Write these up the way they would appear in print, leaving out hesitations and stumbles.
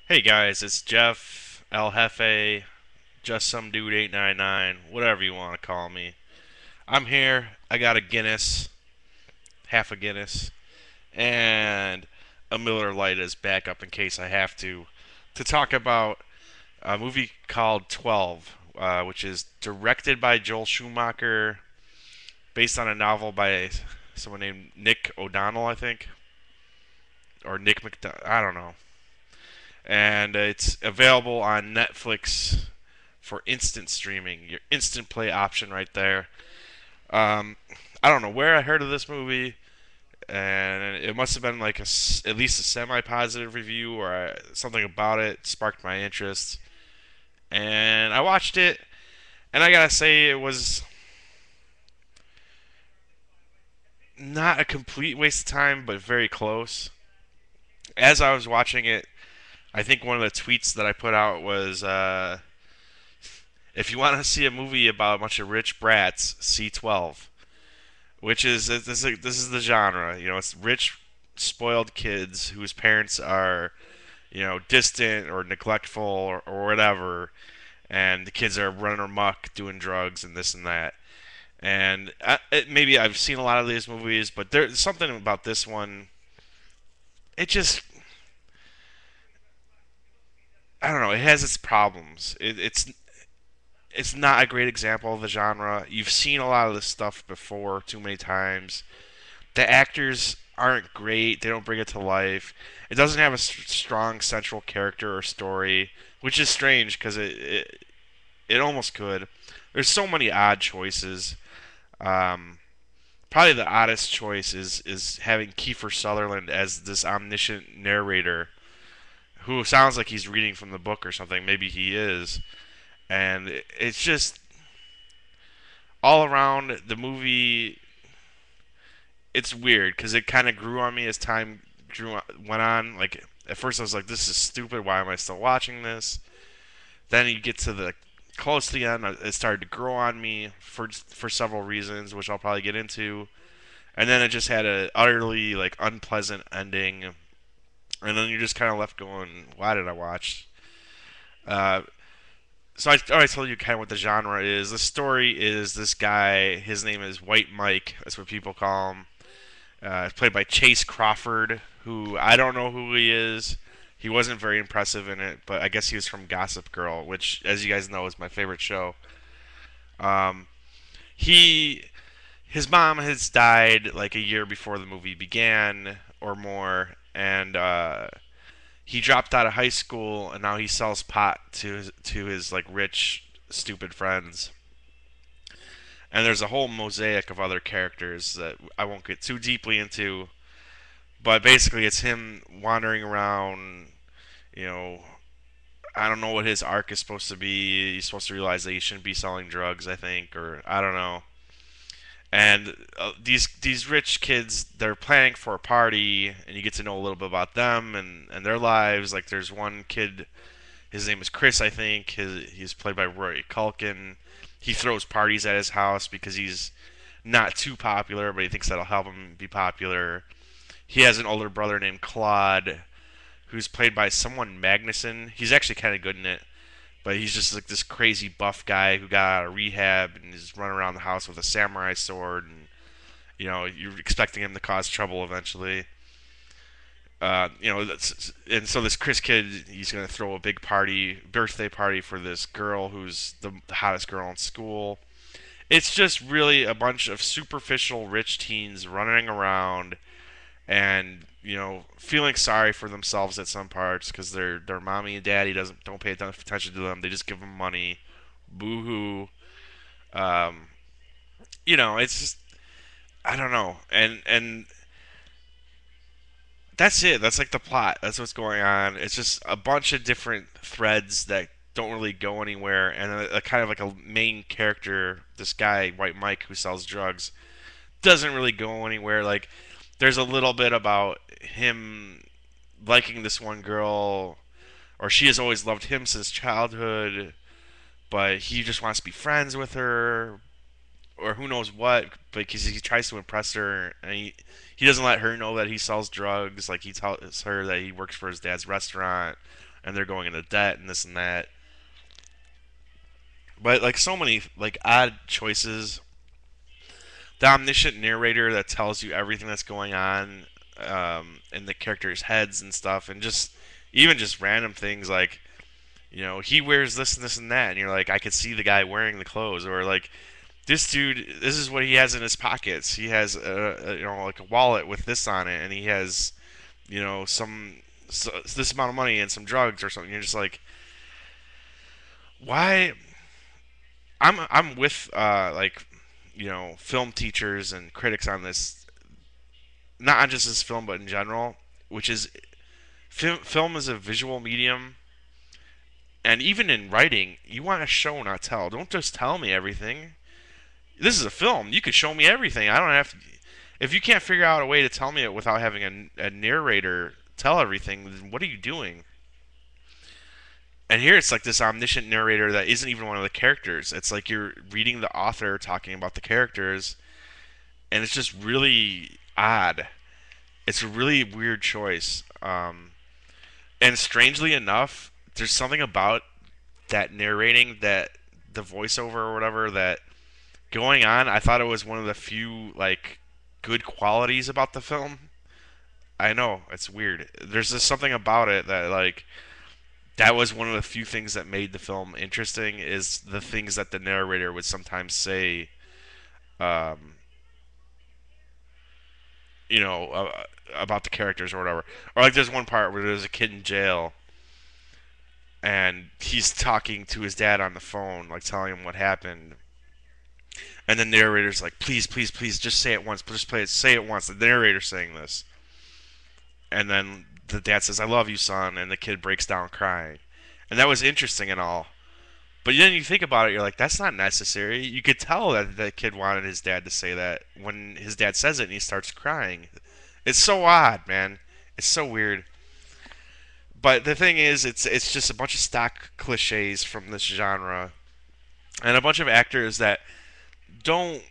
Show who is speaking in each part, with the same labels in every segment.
Speaker 1: Hey guys, it's Jeff, El Jefe, just some dude 899, whatever you want to call me. I'm here. I got a Guinness, half a Guinness, and a Miller Lite as backup in case I have to talk about a movie called 12, which is directed by Joel Schumacher, based on a novel by someone named Nick O'Donnell, I think, or Nick McDonald, I don't know. And it's available on Netflix for instant streaming, your instant play option right there. Um, I don't know where I heard of this movie, and it must have been like at least a semi-positive review or something about it sparked my interest. And I watched it, and I gotta say it was not a complete waste of time, but very close. As I was watching it, I think one of the tweets that I put out was, "If you want to see a movie about a bunch of rich brats, see 12." Which is this is the genre. It's rich, spoiled kids whose parents are distant or neglectful or whatever, and the kids are running amok doing drugs and this and that. And maybe I've seen a lot of these movies, but there's something about this one. It just I don't know. It has its problems. It's not a great example of the genre. You've seen a lot of this stuff before too many times. The actors aren't great. They don't bring it to life. It doesn't have a strong central character or story, which is strange because it almost could. There's so many odd choices. Um, Probably the oddest choice is having Kiefer Sutherland as this omniscient narrator who sounds like he's reading from the book or something. Maybe he is, and it's just all around the movie it's weird because it kind of grew on me as time went on. Like at first, I was like, "This is stupid. Why am I still watching this?" Then you get to the close to the end, it started to grow on me for several reasons, which I'll probably get into. And then it just had a utterly like unpleasant ending, and then you're just kind of left going, "Why did I watch?" Uh, so I already told you kind of what the genre is. The story is this guy. His name is White Mike. That's what people call him. Played by Chase Crawford, who I don't know who he is. He wasn't very impressive in it, but I guess he was from Gossip Girl, which, as you guys know, is my favorite show. Um, he his mom has died like a year before the movie began or more, and he dropped out of high school, and now he sells pot to his like rich, stupid friends. And there's a whole mosaic of other characters that I won't get too deeply into. But basically, it's him wandering around. You know, I don't know what his arc is supposed to be. He's supposed to realize that he shouldn't be selling drugs, I think, or I don't know. And these rich kids, they're planning for a party, and you get to know a little bit about them and their lives. Like there's one kid, his name is Chris, I think. He's played by Roy Culkin. He throws parties at his house because he's not too popular, but he thinks that'll help him be popular. He has an older brother named Claude, who's played by someone Magnuson. He's actually kind of good in it, but he's just like this crazy buff guy who got out of rehab and is running around the house with a samurai sword, and you're expecting him to cause trouble eventually. And so this Chris kid, he's gonna throw a big party, birthday party for this girl who's the hottest girl in school. It's just really a bunch of superficial rich teens running around and feeling sorry for themselves at some parts because their mommy and daddy don't pay enough attention to them. They just give them money. Boo hoo. Um, it's just I don't know, and that's it. That's like the plot. That's what's going on. It's just a bunch of different threads that don't really go anywhere, and a kind of like a main character, this guy White Mike who sells drugs, doesn't really go anywhere. Like there's a little bit about him liking this one girl, or she has always loved him since childhood, but he just wants to be friends with her, or who knows what, because he tries to impress her, and he doesn't let her know that he sells drugs. Like he tells her that he works for his dad's restaurant, and they're going into debt and this and that. But like so many like odd choices, the omniscient narrator that tells you everything that's going on in the characters' heads and stuff, and just even just random things like he wears this and this and that, and you're like, I could see the guy wearing the clothes, or like this dude, this is what he has in his pockets. He has like a wallet with this on it, and he has some this amount of money and some drugs or something. You're just like, why? I'm with like film teachers and critics on this, not on just this film but in general, which is film is a visual medium, and even in writing, you want to show, not tell. Don't just tell me everything. This is a film. You could show me everything. I don't have to. If you can't figure out a way to tell me it without having a narrator tell everything, then what are you doing? And here it's like this omniscient narrator that isn't even one of the characters. It's like you're reading the author talking about the characters, and it's just really odd. It's a really weird choice. And strangely enough, there's something about that narrating, that the voiceover or whatever, that going on, I thought it was one of the few like good qualities about the film. I know it's weird. There's just something about it that like that was one of the few things that made the film interesting, is the things that the narrator would sometimes say, um, about the characters or whatever. Or like there's one part where there's a kid in jail and he's talking to his dad on the phone, like telling him what happened. And the narrator's like, please, please, please, just say it once. Just play it. Say it once. The narrator's saying this. And then the dad says, I love you, son. And the kid breaks down crying. And that was interesting and all. But then you think about it, you're like, that's not necessary. You could tell that the kid wanted his dad to say that when his dad says it and he starts crying. It's so odd, man. It's so weird. But the thing is, it's just a bunch of stock cliches from this genre, and a bunch of actors that don't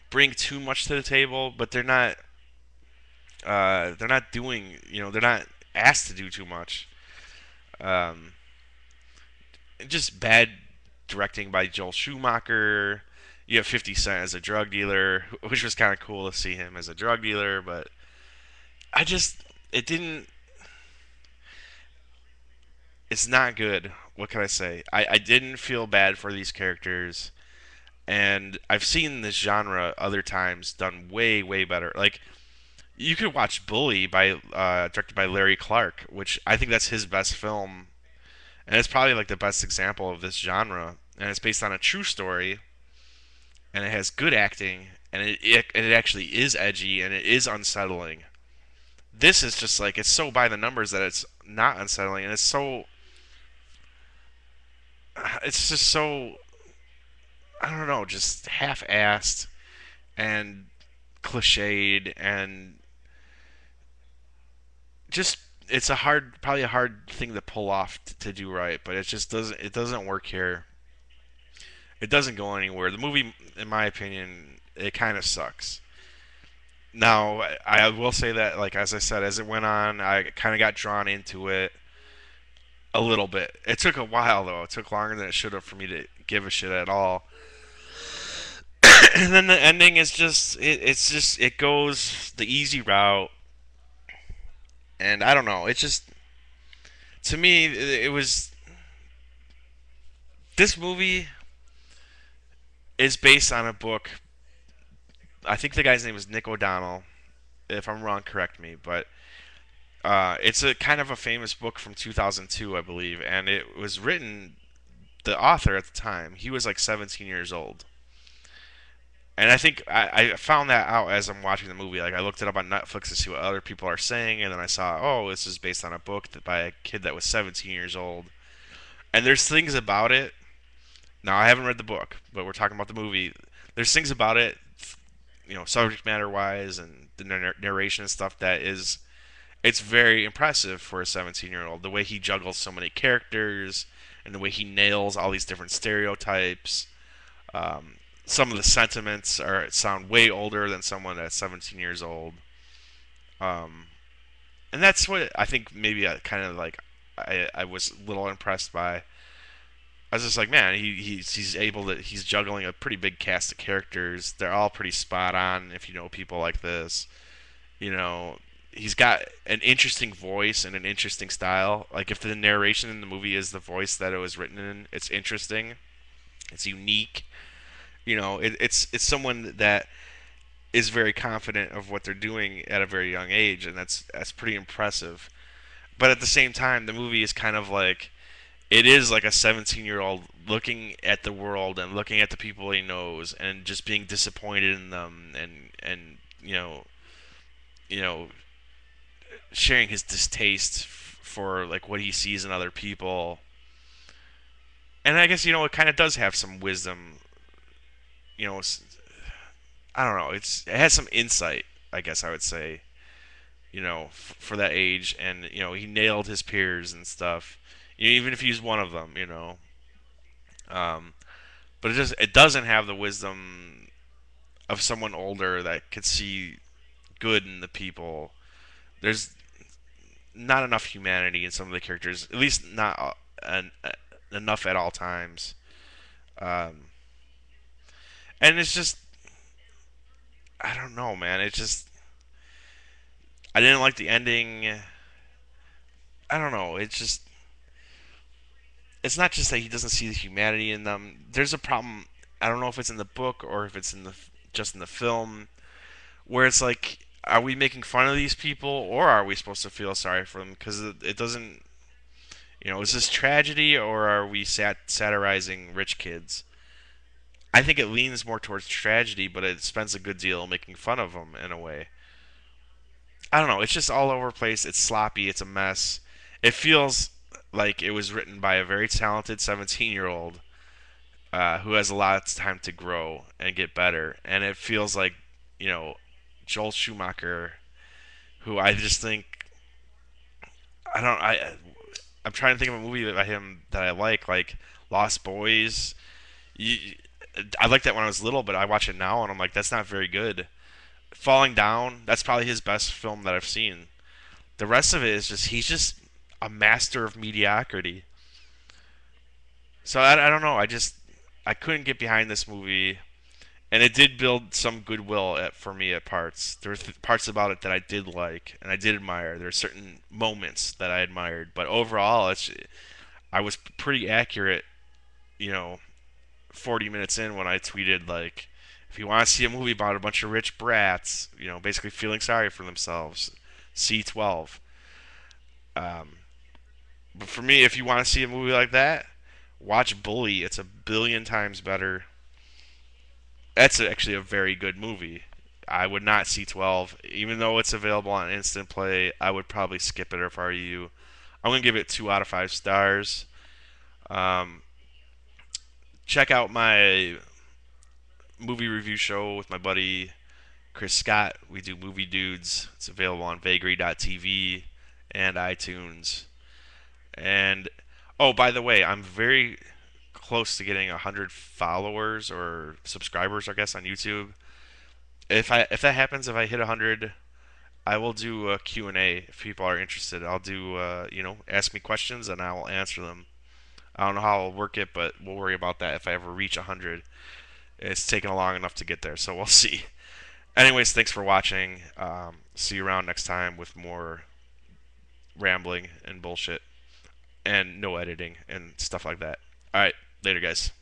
Speaker 1: bring too much to the table, but they're not doing, they're not asked to do too much. Um, just bad directing by Joel Schumacher. You have 50 Cent as a drug dealer, which was kind of cool to see him as a drug dealer, but I just it didn't. It's not good. What can I say? I didn't feel bad for these characters, and I've seen this genre other times done way way better. Like you could watch Bully by directed by Larry Clark, which I think that's his best film, and it's probably like the best example of this genre. And it's based on a true story, and it has good acting, and it actually is edgy and it is unsettling. This is just like it's so by the numbers that it's not unsettling, and it's just so I don't know, just half-assed and cliched, and just it's probably a hard thing to pull off to do right, but it doesn't work here. It doesn't go anywhere. The movie, in my opinion, it kind of sucks. Now, I will say that, like as I said, as it went on, I kind of got drawn into it a little bit. It took a while though. It took longer than it should have for me to give a shit at all. And then the ending is just it goes the easy route, and I don't know. It just to me it was this movie is based on a book. I think the guy's name is Nick O'Donnell. If I'm wrong, correct me. But it's a kind of a famous book from 2002, I believe, and it was written. The author at the time, he was like 17 years old, and I think I found that out as I'm watching the movie. Like I looked it up on Netflix to see what other people are saying, and then I saw, oh, this is based on a book by a kid that was 17 years old. And there's things about it. Now I haven't read the book, but we're talking about the movie. There's things about it, subject matter wise, and the narration and stuff that is it's very impressive for a 17-year-old. The way he juggles so many characters, and the way he nails all these different stereotypes. Um, some of the sentiments sound way older than someone that's 17 years old. Um, and that's what I think maybe kind of like I was a little impressed by. I was just like, man, he's able to he's juggling a pretty big cast of characters. They're all pretty spot on if you know people like this. You know, he's got an interesting voice and an interesting style. Like if the narration in the movie is the voice that it was written in, it's interesting. It's unique. You know, it's someone that is very confident of what they're doing at a very young age, and that's pretty impressive. But at the same time, the movie is kind of like it is like a 17-year-old looking at the world and looking at the people he knows and just being disappointed in them and you know sharing his distaste for like what he sees in other people. And I guess it kind of does have some wisdom. You know, I don't know. It has some insight. I guess I would say. For that age, and he nailed his peers and stuff. Even if he's one of them. Um, but it doesn't have the wisdom of someone older that could see good in the people. There's not enough humanity in some of the characters, at least not enough at all times. Um, and it's just, I don't know, man. I didn't like the ending. I don't know. It's not just that he doesn't see the humanity in them. There's a problem. I don't know if it's in the book or if it's just in the film, where it's like, are we making fun of these people or are we supposed to feel sorry for them? Because it doesn't. Is this tragedy or are we satirizing rich kids? I think it leans more towards tragedy, but it spends a good deal making fun of them in a way. I don't know. It's just all over the place. It's sloppy. It's a mess. It feels like it was written by a very talented 17-year-old who has a lot of time to grow and get better. And it feels like, you know, Joel Schumacher, who I just think I don't I'm trying to think of a movie by him that I like Lost Boys. You, I liked that when I was little, but I watch it now and I'm like, that's not very good. Falling Down, that's probably his best film that I've seen. The rest of it is just he's just a master of mediocrity. So I don't know. I couldn't get behind this movie, and it did build some goodwill for me at parts. There were parts about it that I did like and I did admire. There are certain moments that I admired, but overall, I was pretty accurate. You know, 40 minutes in when I tweeted like, if you want to see a movie about a bunch of rich brats, basically feeling sorry for themselves, C12. Um, but for me, if you want to see a movie like that, watch Bully. It's a billion times better. That's actually a very good movie. I would not see 12, even though it's available on Instant Play. I would probably skip it if I were you. I'm gonna give it 2 out of 5 stars. Um, check out my movie review show with my buddy Chris Scott. We do Movie Dudes. It's available on vagary.tv and iTunes. And oh, by the way, I'm very close to getting 100 followers or subscribers, I guess, on YouTube. If that happens, if I hit 100, I will do a Q&A if people are interested. I'll do ask me questions and I will answer them. I don't know how I'll work it, but we'll worry about that if I ever reach 100. It's taken long enough to get there, so we'll see. Anyways, thanks for watching. See you around next time with more rambling and bullshit and no editing and stuff like that. All right, later, guys.